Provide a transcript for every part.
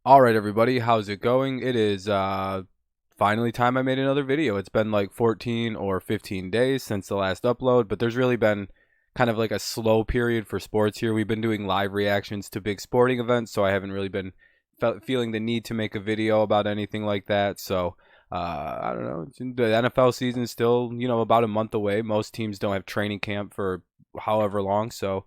All right, everybody, how's it going? It is finally time I made another video. It's been like 14 or 15 days since the last upload, but there's really been kind of like a slow period for sports here. We've been doing live reactions to big sporting events, so I haven't really been feeling the need to make a video about anything like that. So I don't know. The NFL season is still, about a month away. Most teams don't have training camp for however long, so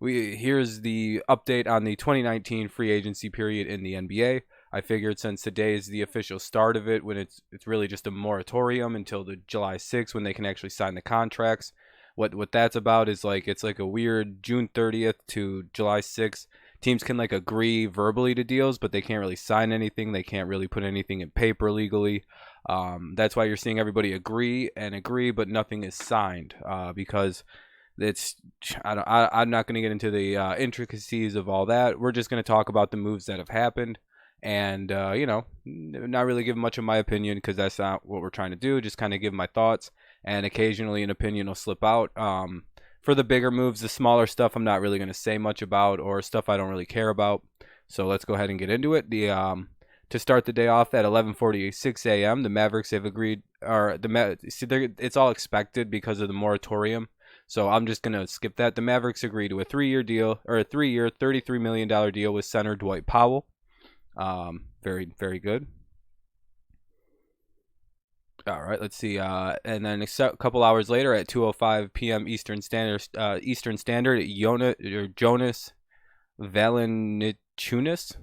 here's the update on the 2019 free agency period in the NBA. I figured since today is the official start of it, when it's really just a moratorium until the July 6th when they can actually sign the contracts. What that's about is like it's like a weird June 30th to July 6th. Teams can like agree verbally to deals, but they can't really sign anything. They can't really put anything in paper legally. That's why you're seeing everybody agree, but nothing is signed because it's I'm not going to get into the intricacies of all that. We're just going to talk about the moves that have happened, and not really give much of my opinion because that's not what we're trying to do. Just kind of give my thoughts, and occasionally an opinion will slip out. For the bigger moves, the smaller stuff, I'm not really going to say much about, or stuff I don't really care about. So let's go ahead and get into it. To start the day off at 11:46 a.m., the Mavericks have agreed, or it's all expected because of the moratorium. So I'm just going to skip that. The Mavericks agreed to a 3-year deal, or a 3-year, $33 million deal with center Dwight Powell. Very, very good. All right, let's see. And then a couple hours later at 2:05 p.m. Eastern Standard, Jonas Valanciunas.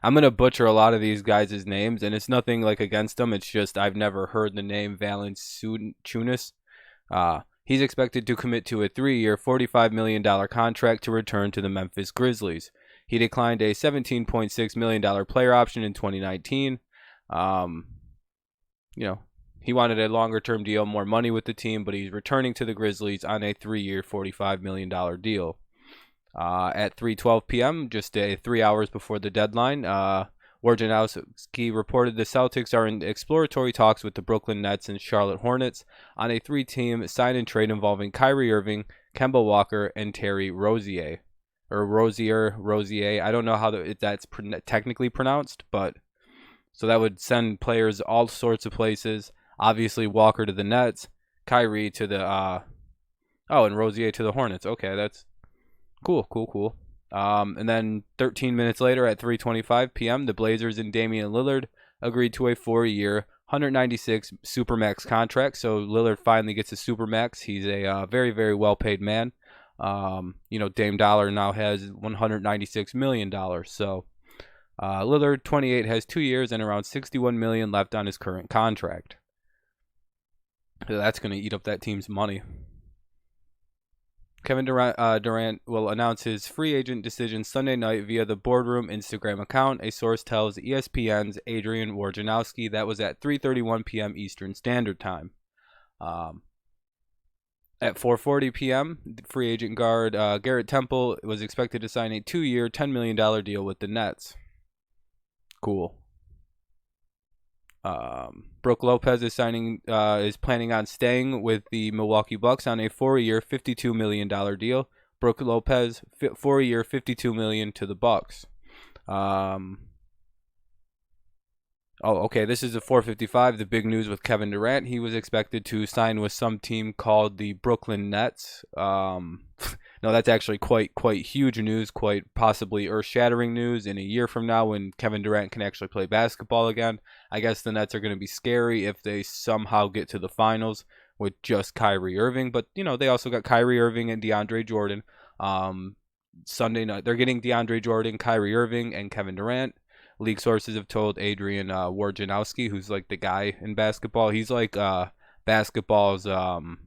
I'm gonna butcher a lot of these guys' names, and it's nothing like against them. It's just I've never heard the name Valanciunas. He's expected to commit to a 3-year, $45 million contract to return to the Memphis Grizzlies. He declined a $17.6 million player option in 2019. He wanted a longer-term deal, more money with the team, but he's returning to the Grizzlies on a 3-year, $45 million deal. At 3:12 p.m., just 3 hours before the deadline, Wojnarowski reported the Celtics are in exploratory talks with the Brooklyn Nets and Charlotte Hornets on a 3-team sign-and-trade involving Kyrie Irving, Kemba Walker, and Terry Rozier. Rozier. I don't know how that's technically pronounced, but so that would send players all sorts of places. Obviously, Walker to the Nets, Kyrie to the and Rozier to the Hornets. Okay, that's cool. And then 13 minutes later at 3:25 p.m., the Blazers and Damian Lillard agreed to a 4-year, $196 supermax contract. So Lillard finally gets a supermax. He's a very, very well-paid man. Dame Dollar now has $196 million. So Lillard, 28, has 2 years and around $61 million left on his current contract. So that's going to eat up that team's money. Kevin Durant will announce his free agent decision Sunday night via the Boardroom Instagram account, a source tells ESPN's Adrian Wojnarowski. That was at 3:31 p.m. Eastern Standard Time. At 4:40 p.m., free agent guard Garrett Temple was expected to sign a 2-year, $10 million deal with the Nets. Cool. Brook Lopez is planning on staying with the Milwaukee Bucks on a 4-year, $52 million deal. Brook Lopez, 4-year, $52 million to the Bucks. This is a 4:55. The big news with Kevin Durant. He was expected to sign with some team called the Brooklyn Nets. No, that's actually quite huge news, quite possibly earth-shattering news. In a year from now, when Kevin Durant can actually play basketball again, I guess the Nets are going to be scary if they somehow get to the finals with just Kyrie Irving. But they also got Kyrie Irving and DeAndre Jordan. Sunday night, they're getting DeAndre Jordan, Kyrie Irving, and Kevin Durant. League sources have told Adrian Wojnarowski, who's like the guy in basketball. He's like basketball's Ian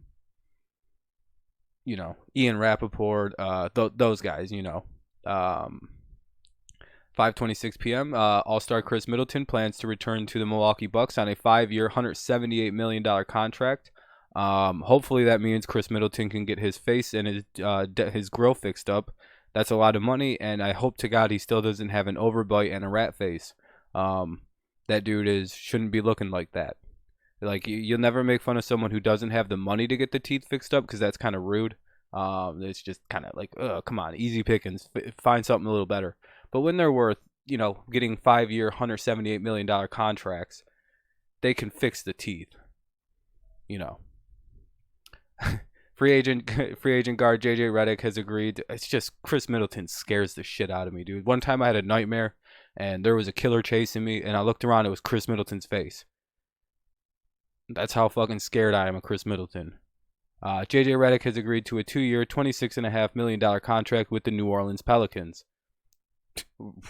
Rappaport, those guys, 5:26 p.m. All-Star Chris Middleton plans to return to the Milwaukee Bucks on a 5-year, $178 million contract. Hopefully that means Chris Middleton can get his face and his grill fixed up. That's a lot of money, and I hope to God he still doesn't have an overbite and a rat face. That dude shouldn't be looking like that. Like, you'll never make fun of someone who doesn't have the money to get the teeth fixed up because that's kind of rude. It's just kind of like, come on, easy pickings. Find something a little better. But when they're worth getting 5-year, $178 million contracts, they can fix the teeth. You know. Free agent guard JJ Redick has agreed. It's just Chris Middleton scares the shit out of me, dude. One time I had a nightmare and there was a killer chasing me and I looked around, it was Chris Middleton's face. That's how fucking scared I am of Chris Middleton. JJ Redick has agreed to a 2-year, $26.5 million contract with the New Orleans Pelicans.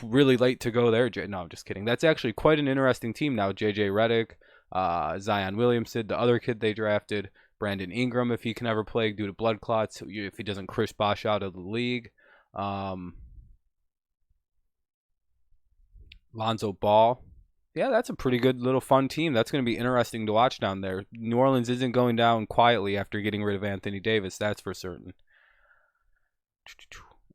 Really late to go there. No, I'm just kidding. That's actually quite an interesting team now. JJ Redick, Zion Williamson, the other kid they drafted, Brandon Ingram, if he can ever play due to blood clots, if he doesn't Chris Bosh out of the league. Lonzo Ball. Yeah, that's a pretty good little fun team. That's going to be interesting to watch down there. New Orleans isn't going down quietly after getting rid of Anthony Davis. That's for certain.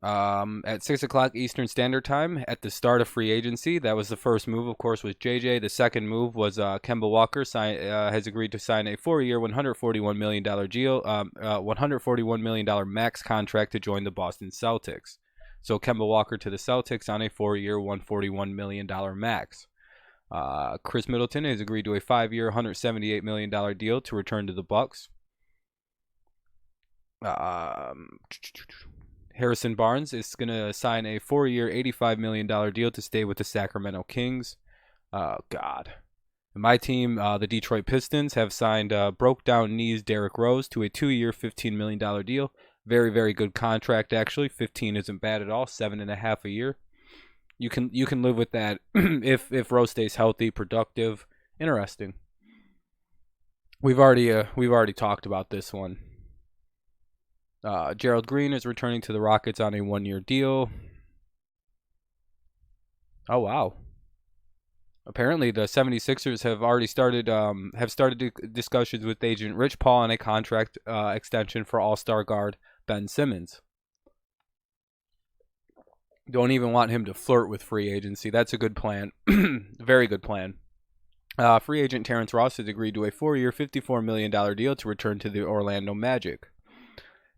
At 6 o'clock Eastern Standard Time, at the start of free agency, that was the first move, of course, was JJ. The second move was Kemba Walker has agreed to sign a 4-year, $141 million deal, $141 million max contract to join the Boston Celtics. So Kemba Walker to the Celtics on a 4-year, $141 million max. Chris Middleton has agreed to a 5-year, $178 million deal to return to the Bucks. Harrison Barnes is going to sign a 4-year, $85 million deal to stay with the Sacramento Kings. Oh, God. My team, the Detroit Pistons, have signed broke down knees Derrick Rose to a 2-year, $15 million deal. Very, very good contract, actually. 15 isn't bad at all. 7.5 a year. You can live with that if Rose stays healthy, productive. Interesting. We've already talked about this one. Gerald Green is returning to the Rockets on a 1-year deal. Oh, wow. Apparently, the 76ers have already started discussions with agent Rich Paul on a contract extension for All-Star guard Ben Simmons. Don't even want him to flirt with free agency. That's a good plan. Very good plan. Free agent Terrence Ross has agreed to a 4-year, $54 million deal to return to the Orlando Magic.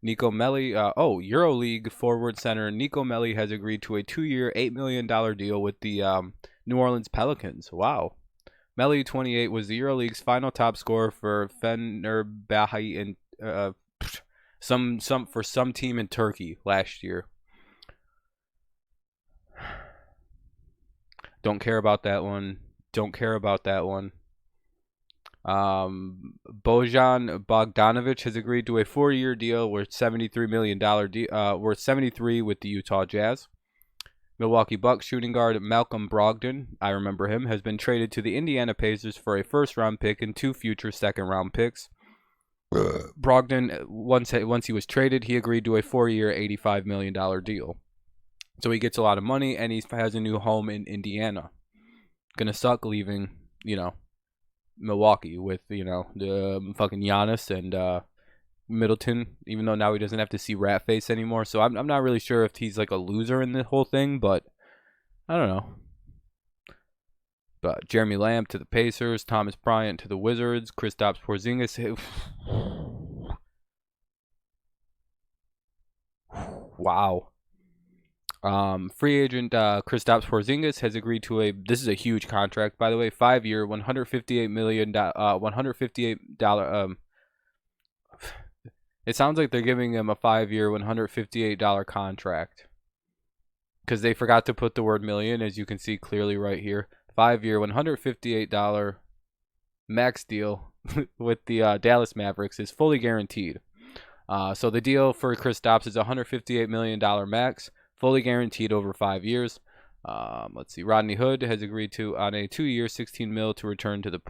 Nico Melli, EuroLeague forward center Nico Melli has agreed to a 2-year, $8 million deal with the New Orleans Pelicans. Wow. Melli, 28, was the EuroLeague's final top scorer for Fenerbahce and for some team in Turkey last year. Don't care about that one. Bojan Bogdanovic has agreed to a 4-year deal worth $73 million, worth $73 with the Utah Jazz. Milwaukee Bucks shooting guard Malcolm Brogdon, I remember him, has been traded to the Indiana Pacers for a first-round pick and 2 future second-round picks. Brogdon, once he was traded, he agreed to a 4-year, $85 million deal. So he gets a lot of money, and he has a new home in Indiana. Gonna suck leaving, Milwaukee with, the fucking Giannis and Middleton, even though now he doesn't have to see rat face anymore. So I'm not really sure if he's like a loser in the whole thing, but I don't know. But Jeremy Lamb to the Pacers, Thomas Bryant to the Wizards, Kristaps Porzingis. Wow. Free agent Kristaps Porzingis has agreed to this is a huge contract, by the way, 5-year, $158 million, $158. It sounds like they're giving him a 5-year, $158 contract because they forgot to put the word million, as you can see clearly right here. 5-year, $158 max deal with the Dallas Mavericks is fully guaranteed. So the deal for Kristaps is $158 million max. Fully guaranteed over 5 years. Let's see. Rodney Hood has agreed to on a 2-year, $16 million to return to the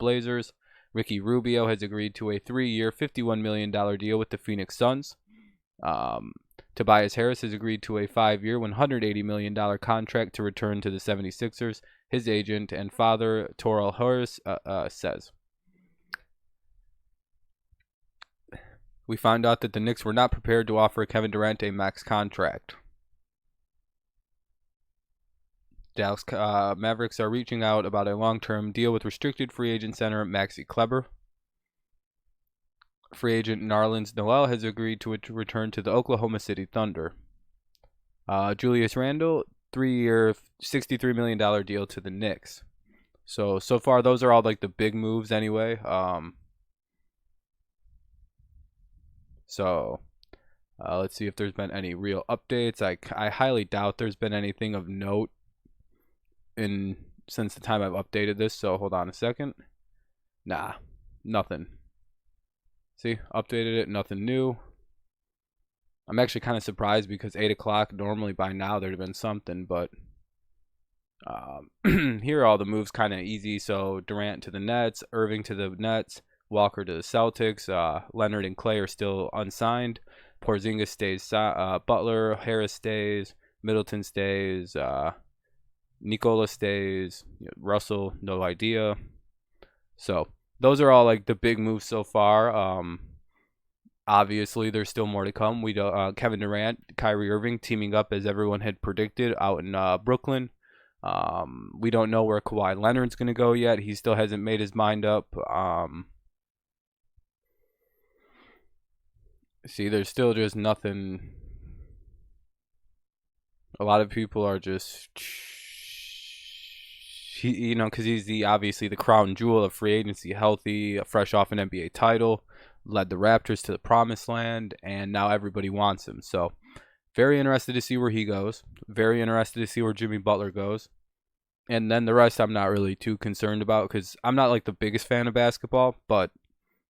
Blazers. Ricky Rubio has agreed to a 3-year, $51 million deal with the Phoenix Suns. Tobias Harris has agreed to a 5-year, $180 million contract to return to the 76ers. His agent and father, Torrell Harris, says. We found out that the Knicks were not prepared to offer Kevin Durant a max contract. Dallas Mavericks are reaching out about a long-term deal with restricted free agent center Maxi Kleber. Free agent Nerlens Noel has agreed to return to the Oklahoma City Thunder. Julius Randle 3-year, $63 million deal to the Knicks. So far, those are all like the big moves anyway. So let's see if there's been any real updates. I highly doubt there's been anything of note in since the time I've updated this. So hold on a second. Nah, nothing. See, updated it, nothing new. I'm actually kind of surprised because 8 o'clock, normally by now there'd have been something, but here are all the moves kind of easy. So Durant to the Nets, Irving to the Nets, Walker to the Celtics, Leonard and Clay are still unsigned. Porzingis stays, Butler, Harris stays, Middleton stays, Nikola stays, Russell, no idea. So those are all like the big moves so far. Obviously, there's still more to come. We don't, Kevin Durant, Kyrie Irving teaming up as everyone had predicted out in Brooklyn. We don't know where Kawhi Leonard's going to go yet. He still hasn't made his mind up. See, there's still just nothing. A lot of people are just, because he's obviously the crown jewel of free agency, healthy, fresh off an NBA title, led the Raptors to the promised land, and now everybody wants him. So very interested to see where he goes. Very interested to see where Jimmy Butler goes. And then the rest I'm not really too concerned about because I'm not like the biggest fan of basketball, but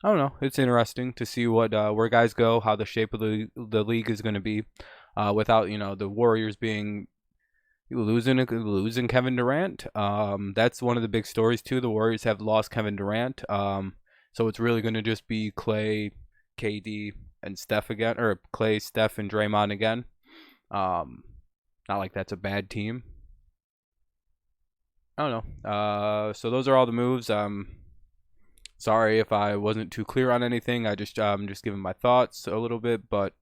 I don't know. It's interesting to see what where guys go, how the shape of the league is going to be without the Warriors being losing Kevin Durant. That's one of the big stories too. The Warriors have lost Kevin Durant. So it's really going to just be Clay, KD, and Steph again, or Clay, Steph, and Draymond again. Not like that's a bad team. I don't know. So those are all the moves. Sorry if I wasn't too clear on anything. I'm just giving my thoughts a little bit, but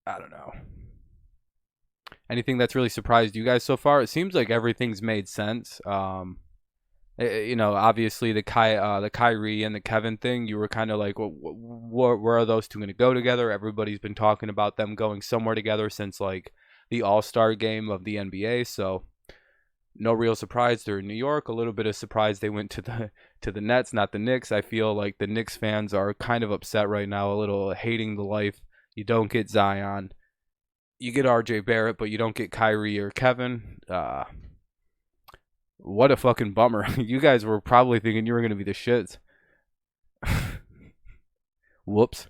I don't know. Anything that's really surprised you guys so far? It seems like everything's made sense. Obviously the Kyrie and the Kevin thing, you were kind of like, where are those two going to go together? Everybody's been talking about them going somewhere together since like the All-Star game of the NBA. So no real surprise they're in New York. A little bit of surprise they went to the Nets, not the Knicks. I feel like the Knicks fans are kind of upset right now, a little hating the life. You don't get Zion. You get RJ Barrett, but you don't get Kyrie or Kevin. What a fucking bummer. You guys were probably thinking you were going to be the shits. Whoops.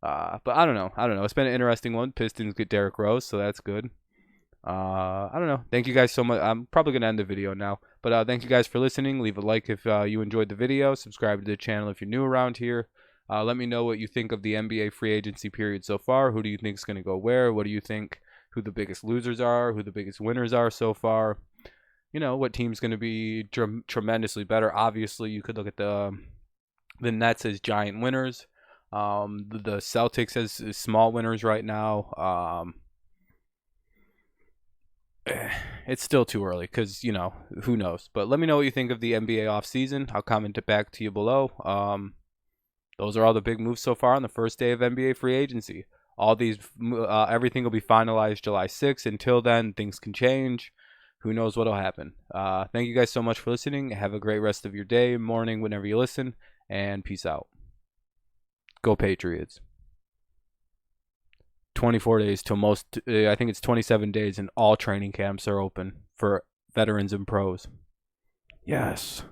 But I don't know. It's been an interesting one. Pistons get Derrick Rose, so that's good. I don't know. Thank you guys so much. I'm probably going to end the video now. But thank you guys for listening. Leave a like if you enjoyed the video. Subscribe to the channel if you're new around here. Let me know what you think of the NBA free agency period so far. Who do you think is going to go where? What do you think who the biggest losers are? Who the biggest winners are so far? What team's going to be tremendously better. Obviously, you could look at the Nets as giant winners. The Celtics as small winners right now. It's still too early because, who knows. But let me know what you think of the NBA offseason. I'll comment it back to you below. Those are all the big moves so far on the first day of NBA free agency. All these, everything will be finalized July 6th. Until then, things can change. Who knows what'll happen. Thank you guys so much for listening. Have a great rest of your day, morning, whenever you listen, and peace out. Go Patriots. 24 days till I think it's 27 days, and all training camps are open for veterans and pros. Yes.